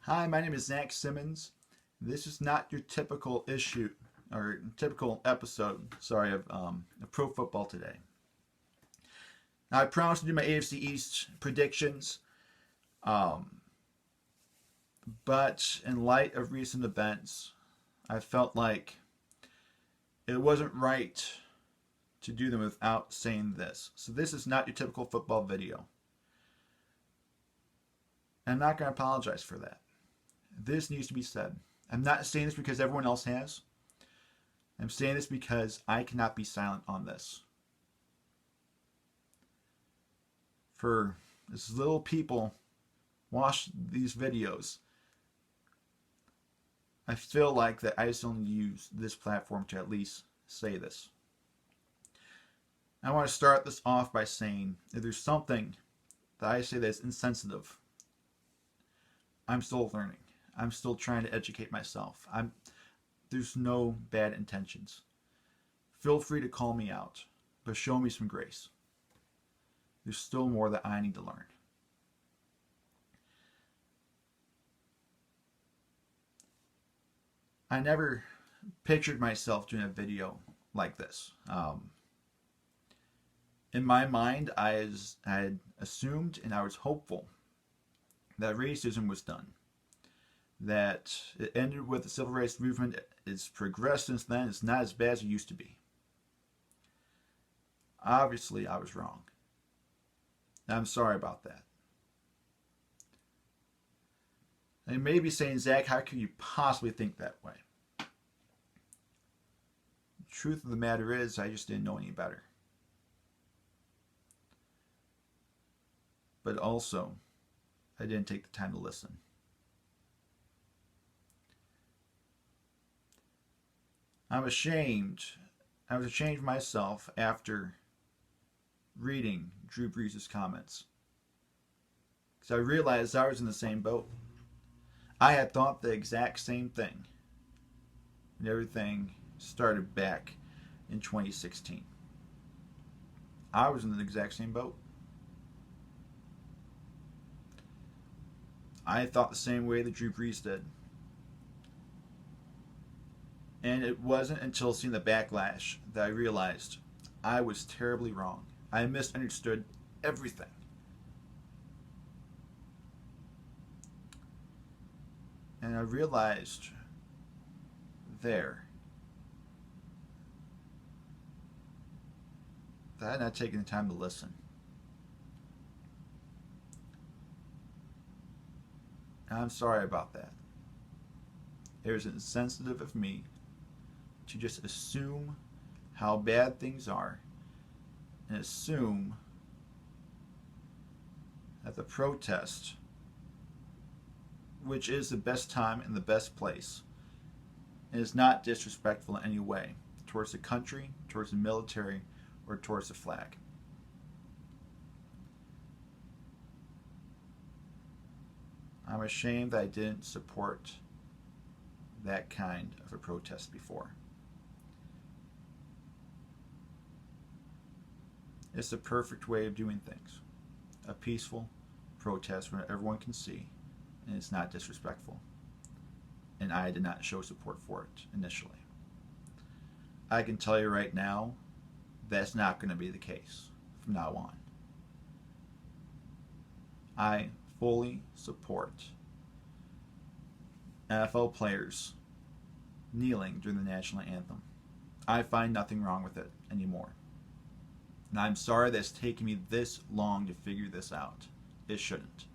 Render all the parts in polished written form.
Hi, my name is Zach Simmons. This is not your typical issue or typical episode, sorry, of Pro Football Today. Now, I promised to do my AFC East predictions, um, but in light of recent events, I felt like it wasn't right to do them without saying this. So, this is not your typical football video. I'm not going to apologize for that. This needs to be said. I'm not saying this because everyone else has. I'm saying this because I cannot be silent on this. For as little people watch these videos, I feel like that I just only use this platform to at least say this. I want to start this off by saying if there's something that I say that's insensitive, I'm still learning. I'm still trying to educate myself. There's no bad intentions. Feel free to call me out, but show me some grace. There's still more that I need to learn. I never pictured myself doing a video like this. In my mind, I had assumed and I was hopeful that racism was done, that it ended with the civil rights movement. It's progressed since then. It's not as bad as it used to be. Obviously, I was wrong. I'm sorry about that. And you may be saying, Zach, how could you possibly think that way? The truth of the matter is, I just didn't know any better. But also, I didn't take the time to listen. I'm ashamed. I was ashamed of myself after reading Drew Brees' comments. Because I realized I was in the same boat. I had thought the exact same thing. And everything started back in 2016. I was in the exact same boat. I thought the same way that Drew Brees did. And it wasn't until seeing the backlash that I realized I was terribly wrong. I misunderstood everything. And I realized there that I had not taken the time to listen. And I'm sorry about that. It was insensitive of me to just assume how bad things are and assume that the protest, which is the best time and the best place, is not disrespectful in any way towards the country, towards the military, or towards the flag. I'm ashamed that I didn't support that kind of a protest before. It's the perfect way of doing things. A peaceful protest where everyone can see and it's not disrespectful. And I did not show support for it initially. I can tell you right now, that's not going to be the case from now on. I fully support NFL players kneeling during the national anthem. I find nothing wrong with it anymore. And I'm sorry that it's taken me this long to figure this out. It shouldn't.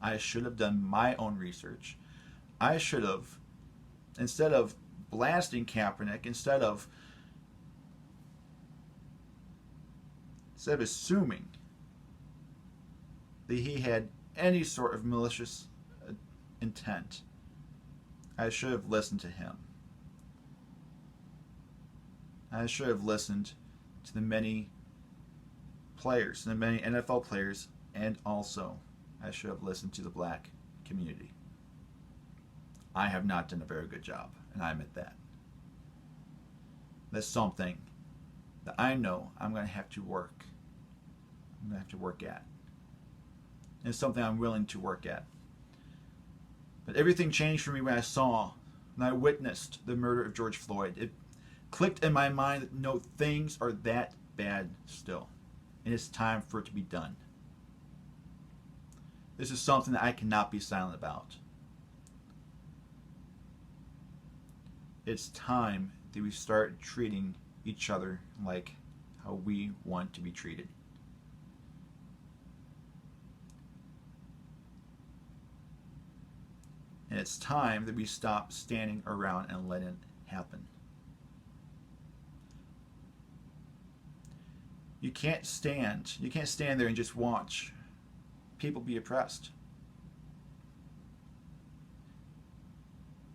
I should have done my own research. I should have, instead of blasting Kaepernick, instead of assuming that he had any sort of malicious intent, I should have listened to him. I should have listened to the many players, the many NFL players, and also I should have listened to the black community. I have not done a very good job, and I admit that. That's something that I know I'm going to have to work. I'm going to have to work at. And it's something I'm willing to work at. But everything changed for me when I witnessed the murder of George Floyd. It clicked in my mind that no, things are that bad still. And it's time for it to be done. This is something that I cannot be silent about. It's time that we start treating each other like how we want to be treated. And it's time that we stop standing around and letting it happen. You can't stand there and just watch people be oppressed.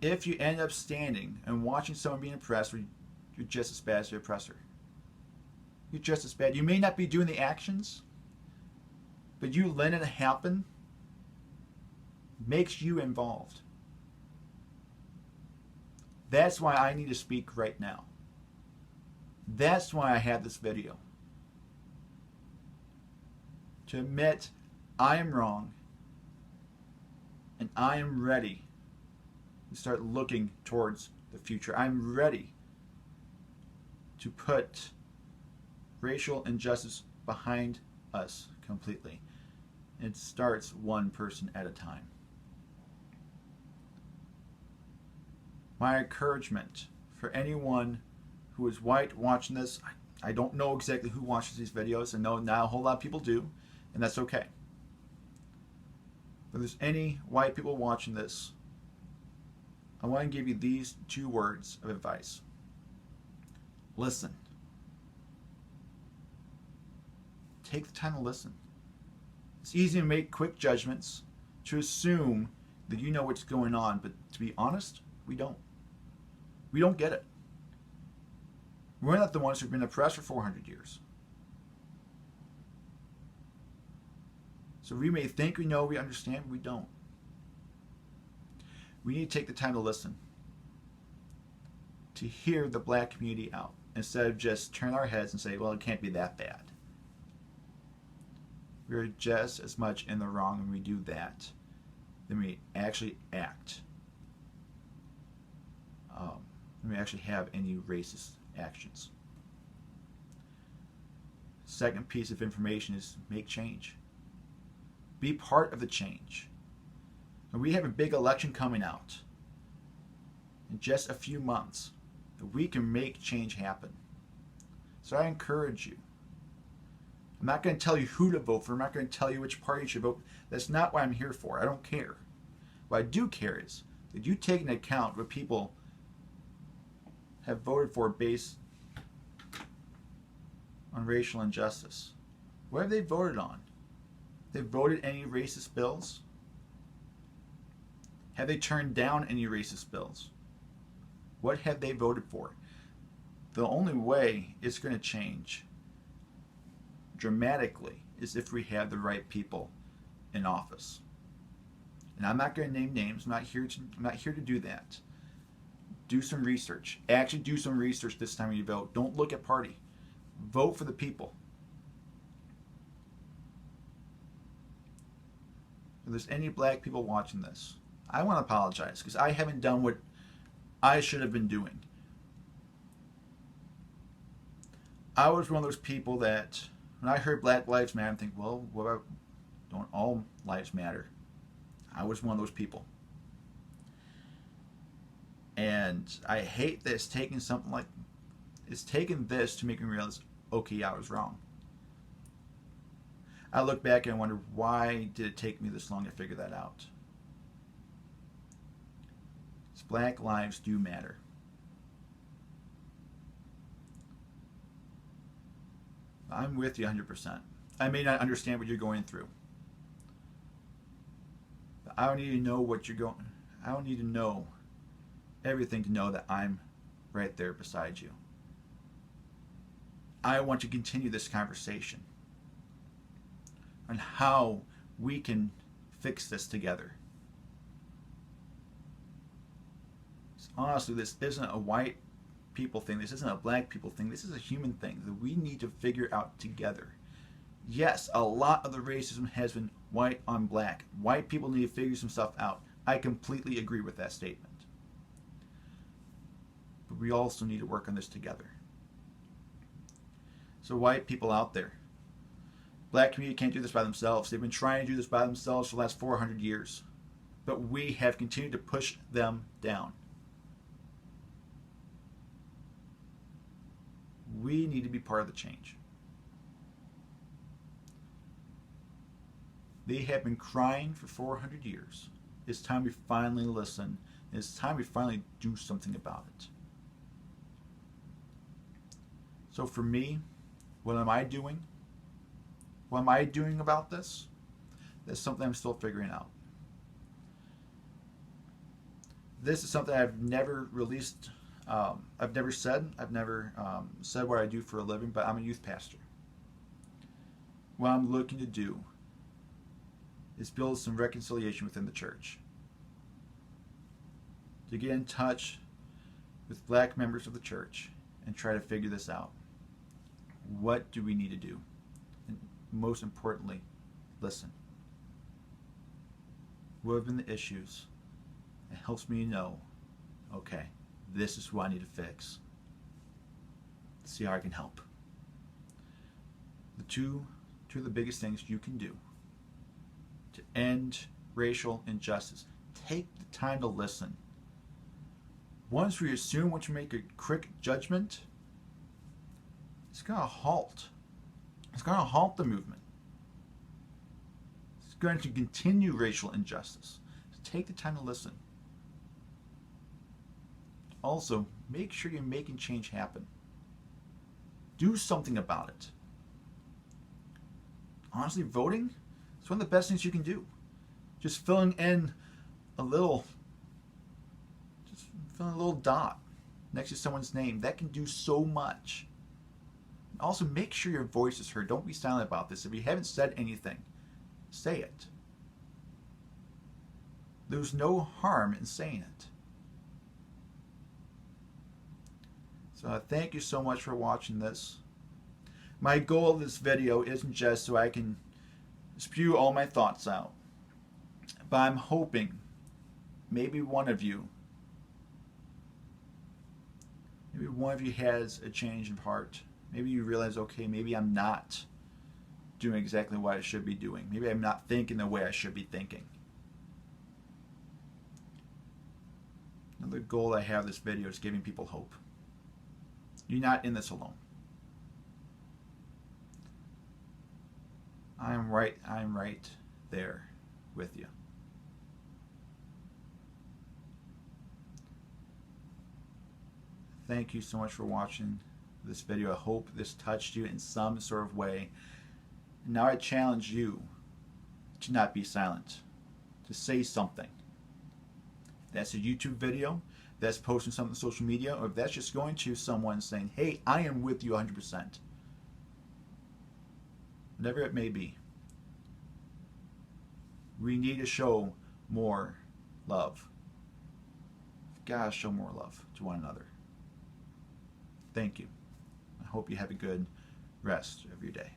If you end up standing and watching someone being oppressed, you're just as bad as the oppressor. You're just as bad. You may not be doing the actions, but you letting it happen makes you involved. That's why I need to speak right now. That's why I have this video. To admit I am wrong and I am ready to start looking towards the future. I'm ready to put racial injustice behind us completely. It starts one person at a time. My encouragement for anyone who is white watching this, I don't know exactly who watches these videos. I know now a whole lot of people do, and that's okay. If there's any white people watching this, I want to give you these 2 words of advice. Listen. Take the time to listen. It's easy to make quick judgments, to assume that you know what's going on, but to be honest, we don't. We don't get it. We're not the ones who've been oppressed for 400 years. So we may think we know, we understand, but we don't. We need to take the time to listen, to hear the black community out, instead of just turn our heads and say, well, it can't be that bad. We're just as much in the wrong when we do that than we actually act. When we actually have any racist actions. Second piece of information is make change. Be part of the change. And we have a big election coming out in just a few months. We can make change happen. So I encourage you. I'm not going to tell you who to vote for. I'm not going to tell you which party you should vote. That's not what I'm here for. I don't care. What I do care is that you take into account what people have voted for based on racial injustice. What have they voted on? Have they voted any racist bills? Have they turned down any racist bills? What have they voted for? The only way it's going to change dramatically is if we have the right people in office. And I'm not going to name names. I'm not here to do that. Do some research. Actually do some research this time when you vote. Don't look at party. Vote for the people. If there's any black people watching this, I want to apologize because I haven't done what I should have been doing. I was one of those people that when I heard Black Lives Matter, I think, well, what about, don't all lives matter? I was one of those people. And I hate that it's taken something like, it's taken this to make me realize, okay, I was wrong. I look back and wonder, why did it take me this long to figure that out? Because black lives do matter. I'm with you 100%. I may not understand what you're going through. But I don't need to know what you're going. I don't need to know everything to know that I'm right there beside you. I want to continue this conversation on how we can fix this together. Honestly, this isn't a white people thing. This isn't a black people thing. This is a human thing that we need to figure out together. Yes, a lot of the racism has been white on black. White people need to figure some stuff out. I completely agree with that statement. But we also need to work on this together. So white people out there, black community can't do this by themselves. They've been trying to do this by themselves for the last 400 years. But we have continued to push them down. We need to be part of the change. They have been crying for 400 years. It's time we finally listen. It's time we finally do something about it. So for me, what am I doing? What am I doing about this? That's something I'm still figuring out. This is something I've never released. I've never said. I've never said what I do for a living, but I'm a youth pastor. What I'm looking to do is build some reconciliation within the church. To get in touch with black members of the church and try to figure this out. What do we need to do? And most importantly, listen. What have been the issues? It helps me know, okay, this is what I need to fix. See how I can help. The two of the biggest things you can do to end racial injustice. Take the time to listen. Once we assume, once we make a quick judgment, it's going to halt. It's going to halt the movement. It's going to continue racial injustice. So take the time to listen. Also, make sure you're making change happen. Do something about it. Honestly, voting is one of the best things you can do. Just filling in a little dot next to someone's name, that can do so much. Also, make sure your voice is heard. Don't be silent about this. If you haven't said anything, say it. There's no harm in saying it. So thank you so much for watching this. My goal of this video isn't just so I can spew all my thoughts out, but I'm hoping maybe one of you has a change of heart. Maybe you realize, okay, maybe I'm not doing exactly what I should be doing. Maybe I'm not thinking the way I should be thinking. Another goal I have in this video is giving people hope. You're not in this alone. I'm right there with you. Thank you so much for watching this video. I hope this touched you in some sort of way. Now I challenge you to not be silent, to say something. If that's a YouTube video, if that's posting something on social media, or if that's just going to someone saying, hey, I am with you 100%. Whatever it may be. We need to show more love. We've got to show more love to one another. Thank you. I hope you have a good rest of your day.